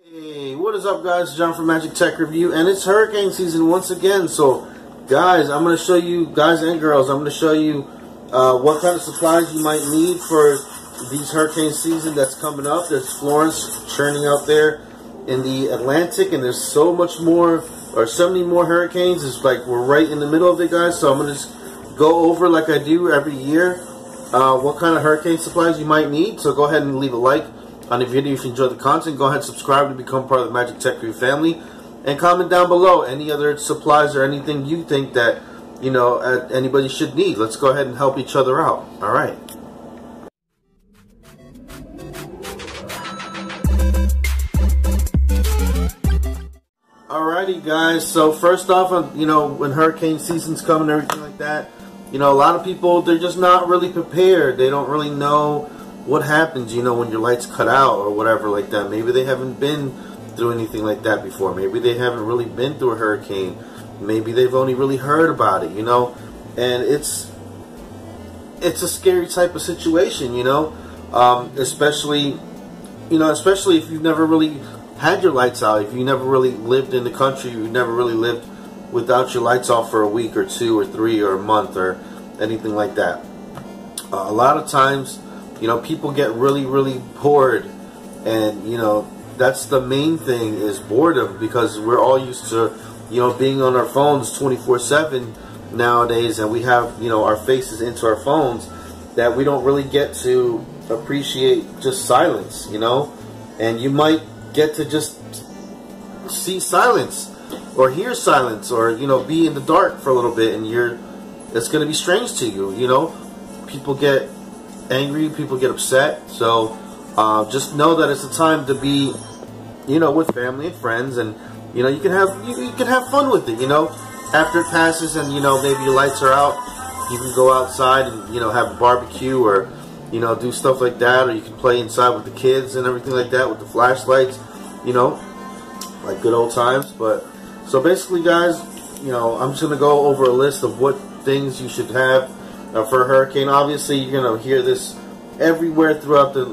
Hey, what is up, guys? John from Magic Tech Review, and it's hurricane season once again. So, guys, I'm going to show you, guys and girls, I'm going to show you what kind of supplies you might need for these hurricane season that's coming up. There's Florence churning out there in the Atlantic, and there's so much more, or so many more hurricanes. It's like we're right in the middle of it, guys. So I'm going to just go over, like I do every year, what kind of hurricane supplies you might need. So go ahead and leave a like on the video if you enjoy the content. Go ahead and subscribe to become part of the Magic Tech Review family, and comment down below any other supplies or anything you think that anybody should need. Let's go ahead and help each other out. All right. Alrighty, guys. So first off, when hurricane season's coming and everything like that, a lot of people, they're just not really prepared. They don't really know what happens, when your lights cut out or whatever like that. Maybe they haven't been through anything like that before. Maybe they haven't really been through a hurricane. Maybe they've only really heard about it, and it's a scary type of situation, especially if you've never really had your lights out, if you never really lived in the country, you've never really lived without your lights off for a week or 2 or 3 or a month or anything like that. A lot of times, people get really bored, and that's the main thing, is boredom, because we're all used to being on our phones 24/7 nowadays, and we have our faces into our phones, that we don't really get to appreciate just silence, and you might get to just see silence or hear silence, or be in the dark for a little bit, and it's going to be strange to you. People get angry, people get upset, so just know that it's a time to be with family and friends, and you can have fun with it. After it passes, and maybe your lights are out, you can go outside and have a barbecue, or do stuff like that, or you can play inside with the kids and everything like that with the flashlights, like good old times. But so basically, guys, I'm just gonna go over a list of what things you should have for a hurricane. Obviously, you're gonna hear this everywhere throughout the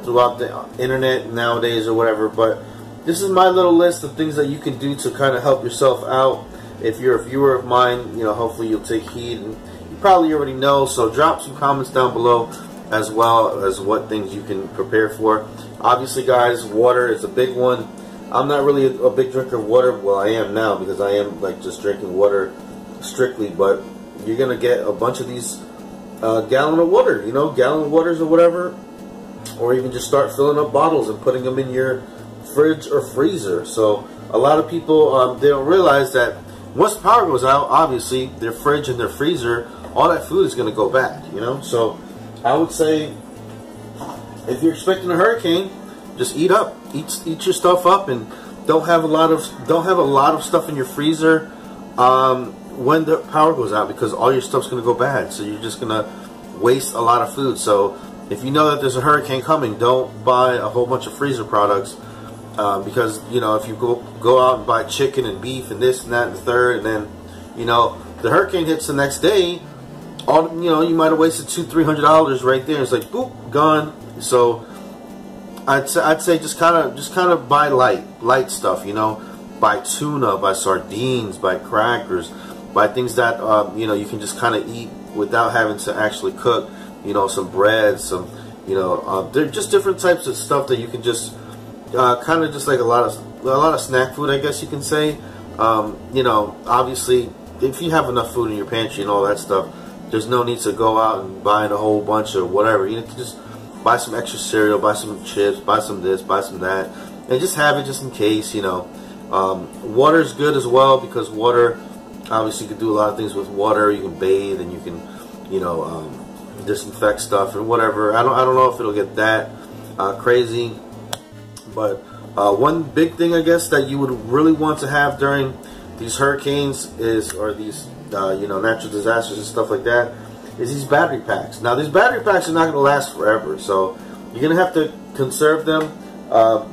throughout the internet nowadays or whatever, but this is my little list of things that you can do to kind of help yourself out. If you're a viewer of mine, hopefully you'll take heed, and you probably already know, so drop some comments down below as well as what things you can prepare for. Obviously, guys, water is a big one. I'm not really a big drinker of water. Well, I am now, because I am like just drinking water strictly, but you're gonna get a bunch of these gallon of water, gallon waters or whatever, or even just start filling up bottles and putting them in your fridge or freezer. So a lot of people, they don't realize that once the power goes out, obviously their fridge and their freezer, all that food is going to go bad, So I would say, if you're expecting a hurricane, just eat up, eat your stuff up, and don't have a lot of stuff in your freezer when the power goes out, because all your stuff's going to go bad. So you're just going to waste a lot of food. So if you know that there's a hurricane coming, don't buy a whole bunch of freezer products, because if you go out and buy chicken and beef and this and that and the third, and then the hurricane hits the next day, you might have wasted $200–300 right there. It's like boop, gone. So I'd say just kind of buy light stuff, buy tuna, buy sardines, buy crackers, buy things that you can just kind of eat without having to actually cook, some bread, some they're just different types of stuff that you can just kind of just like a lot of snack food, I guess you can say. Obviously, if you have enough food in your pantry and all that stuff, there's no need to go out and buy a whole bunch of whatever. You can just buy some extra cereal, buy some chips, buy some this, buy some that, and just have it just in case. Water is good as well, because water, obviously, you can do a lot of things with water. You can bathe, and you can disinfect stuff and whatever. I don't know if it'll get that crazy, but one big thing, I guess, that you would really want to have during these hurricanes or these natural disasters and stuff like that, is these battery packs. Now, these battery packs are not going to last forever, so you're going to have to conserve them.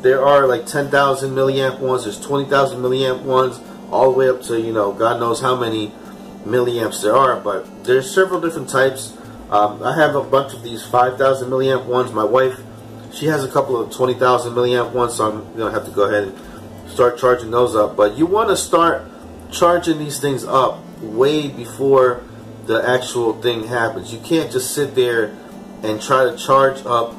There are like 10,000 milliamp ones, there's 20,000 milliamp ones, all the way up to God knows how many milliamps there are, but there's several different types. I have a bunch of these 5,000 milliamp ones. My wife, She has a couple of 20,000 milliamp ones, so I'm gonna have to go ahead and start charging those up. But you want to start charging these things up way before the actual thing happens. You can't just sit there and try to charge up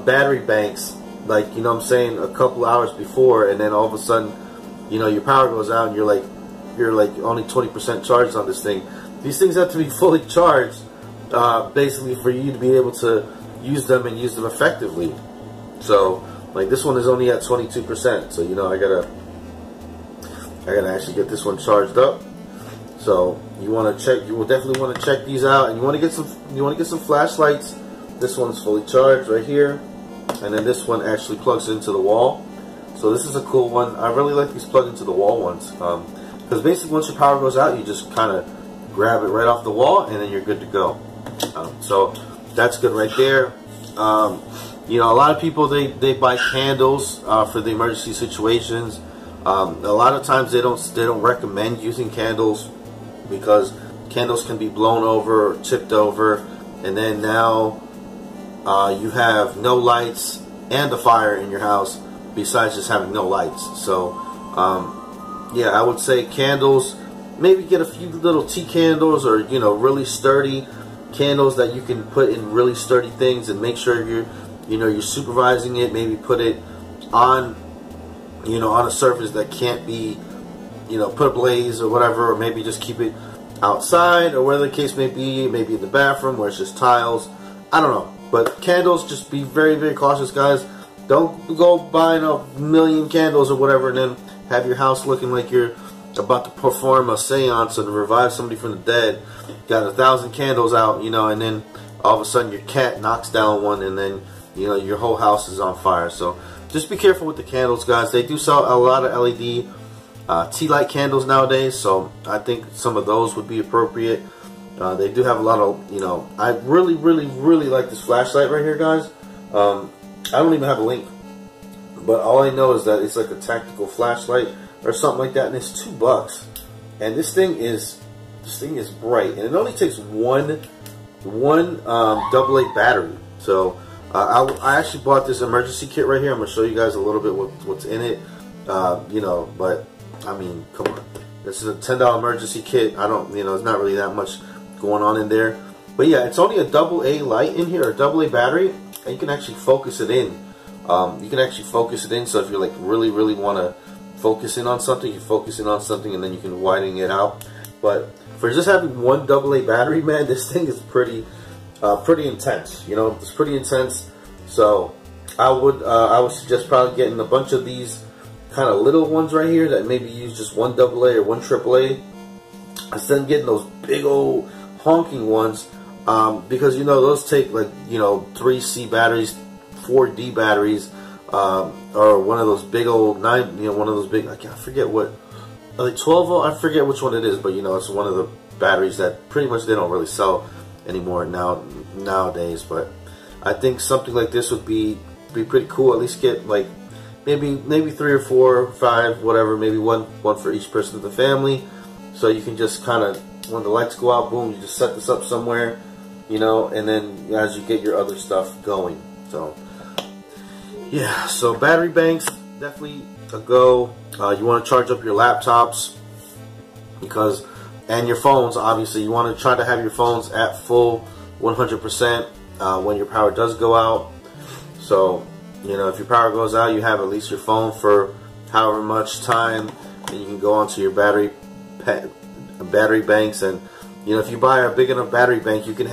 battery banks, like, you know what I'm saying, a couple hours before, and then all of a sudden, you know, your power goes out and you're like only 20% charged on this thing. These things have to be fully charged, basically, for you to be able to use them and use them effectively. So like this one is only at 22%, so you know I gotta actually get this one charged up. So you want to check, you will definitely want to check these out, and you want to get some flashlights. This one's fully charged right here, and then this one actually plugs into the wall. So this is a cool one. I really like these plug into the wall ones, because basically once your power goes out, you just kind of grab it right off the wall, and then you're good to go. So that's good right there. You know, a lot of people, they buy candles for the emergency situations. A lot of times they don't recommend using candles, because candles can be blown over or tipped over, and then now you have no lights and a fire in your house besides just having no lights. So yeah, I would say candles, maybe get a few little tea candles, or you know, really sturdy candles that you can put in really sturdy things, and make sure you're supervising it. Maybe put it on, you know, on a surface that can't be, you know, put ablaze or whatever, or maybe just keep it outside, or whatever the case may be, maybe in the bathroom where it's just tiles. I don't know. But candles, just be very, very cautious, guys. Don't go buying a million candles or whatever and then have your house looking like you're about to perform a seance and revive somebody from the dead. Got 1,000 candles out, you know, and then all of a sudden your cat knocks down one, and then, you know, your whole house is on fire. So just be careful with the candles, guys. They do sell a lot of LED tea light candles nowadays, so I think some of those would be appropriate. They do have a lot of, you know, I really, really, really like this flashlight right here, guys. I don't even have a link, but all I know is that it's like a tactical flashlight or something like that, and it's $2. And this thing is bright, and it only takes one AA battery. So I actually bought this emergency kit right here. I'm gonna show you guys a little bit what's in it. You know, but I mean, come on, this is a $10 emergency kit. I don't, you know, it's not really that much going on in there. But yeah, it's only a AA light in here, or a AA battery, and you can actually focus it in. You can actually focus it in, so if you like really, really want to focus in on something, you focus in on something, and then you can widen it out. But for just having one AA battery, man, this thing is pretty intense. You know, it's pretty intense. So I would suggest probably getting a bunch of these kind of little ones right here that maybe use just one AA or one AAA, instead of getting those big old honking ones, because you know those take like, you know, 3C batteries, 4D batteries, or one of those big old one of those big, I forget what, are they 12 volt? I forget which one it is, but you know, it's one of the batteries that pretty much they don't really sell anymore nowadays. But I think something like this would be pretty cool. At least get like maybe 3 or 4 or 5, whatever, maybe one for each person of the family, so you can just kind of, when the lights go out, boom, you just set this up somewhere, you know, and then as you get your other stuff going. So yeah, so battery banks, definitely a go. You want to charge up your laptops, because, and your phones, obviously. You want to try to have your phones at full 100% when your power does go out. So, you know, if your power goes out, you have at least your phone for however much time, and you can go onto your battery banks. And you know, if you buy a big enough battery bank, you could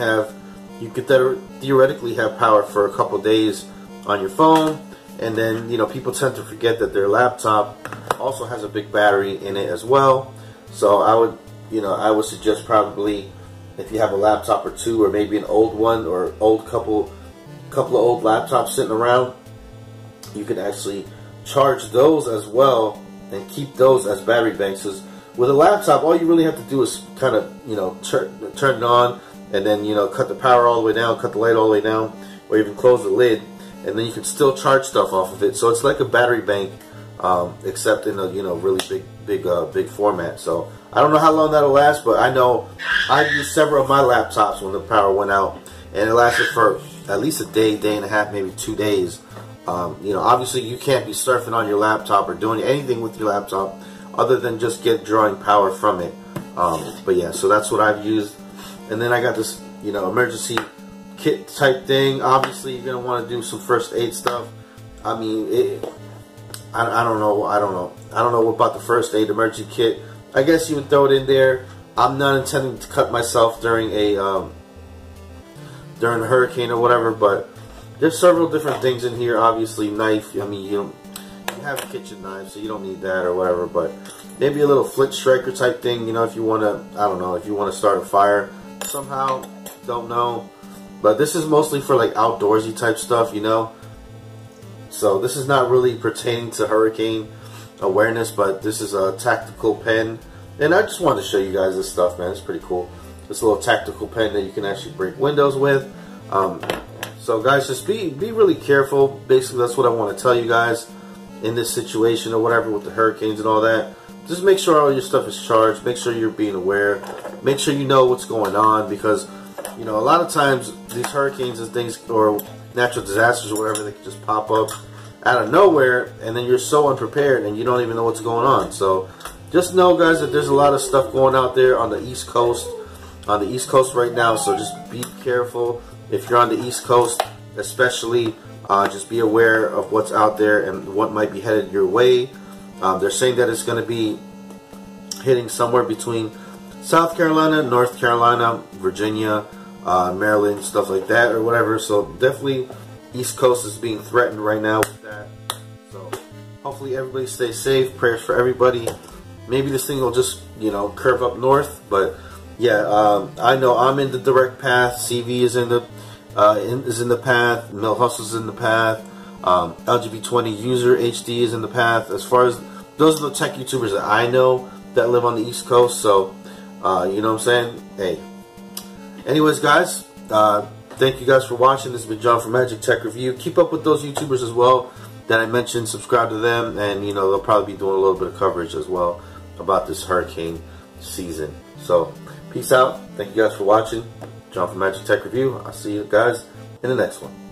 theoretically have power for a couple days on your phone. And then, you know, people tend to forget that their laptop also has a big battery in it as well. So I would suggest, probably, if you have a laptop or two, or maybe an old one, or couple of old laptops sitting around, you can actually charge those as well and keep those as battery banks. Because with a laptop, all you really have to do is kind of, you know, turn it on, and then, you know, cut the power all the way down, cut the light all the way down, or even close the lid, and then you can still charge stuff off of it. So it's like a battery bank, except in a, you know, really big format. So I don't know how long that'll last, but I know I used several of my laptops when the power went out, and it lasted for at least a day, day and a half, maybe 2 days. You know, obviously you can't be surfing on your laptop or doing anything with your laptop other than just drawing power from it. But yeah, so that's what I've used. And then I got this, you know, emergency kit type thing. Obviously you're gonna want to do some first aid stuff. I mean, I don't know about the first aid emergency kit. I guess you would throw it in there. I'm not intending to cut myself during a hurricane or whatever, but there's several different things in here. Obviously, knife. I mean, you have a kitchen knife, so you don't need that or whatever. But maybe a little flint striker type thing. You know, if you want to, I don't know, if you want to start a fire somehow. Don't know. But this is mostly for like outdoorsy type stuff, you know. So this is not really pertaining to hurricane awareness, but this is a tactical pen. And I just wanted to show you guys this stuff, man. It's pretty cool. This little tactical pen that you can actually break windows with. So guys, just be really careful. Basically, that's what I want to tell you guys in this situation or whatever with the hurricanes and all that. Just make sure all your stuff is charged. Make sure you're being aware. Make sure you know what's going on, because, you know, a lot of times these hurricanes and things, or natural disasters or whatever, they can just pop up out of nowhere, and then you're so unprepared and you don't even know what's going on. So just know, guys, that there's a lot of stuff going out there on the East Coast, right now. So just be careful. If you're on the East Coast, especially, just be aware of what's out there and what might be headed your way. They're saying that it's going to be hitting somewhere between South Carolina, North Carolina, Virginia, Maryland, stuff like that or whatever. So definitely East Coast is being threatened right now with that. So hopefully everybody stays safe. Prayers for everybody. Maybe this thing will just, you know, curve up north, but yeah, I know I'm in the direct path. CV is in the path. Mill Hustle's in the path. LGB20 User HD is in the path. As far as those are the tech YouTubers that I know that live on the East Coast. So you know what I'm saying? Hey. Anyways, guys, thank you guys for watching. This has been John from Magic Tech Review. Keep up with those YouTubers as well that I mentioned. Subscribe to them, and you know they'll probably be doing a little bit of coverage as well about this hurricane season. So peace out. Thank you guys for watching. John from Magic Tech Review. I'll see you guys in the next one.